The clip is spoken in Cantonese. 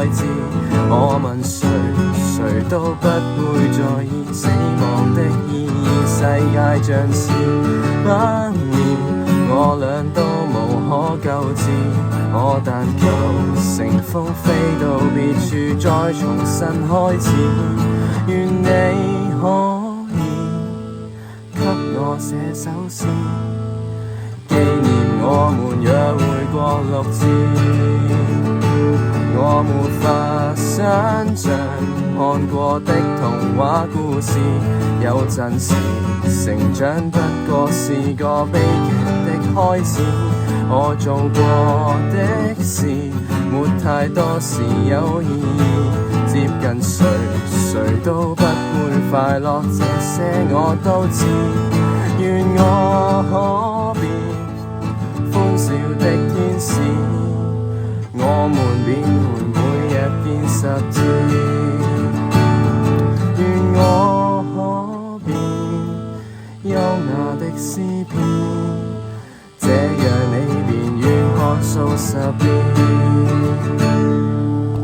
開支。我問誰，誰都不會在意死亡的意義。世界像是不滅，我倆都無可救治。我但求乘風飛到別處，再重新開始。願你可以給我寫首詩，紀念我們約會過6次。我沒法想像看過的童話故事，有陣時成長不過是個悲劇的開始。我做過的事沒太多是有意義，接近誰誰都不會快樂，這些我都知。願我可變歡笑的天使，我們便會每日見10次。願我可變優雅的詩篇，這樣你便願看數10遍。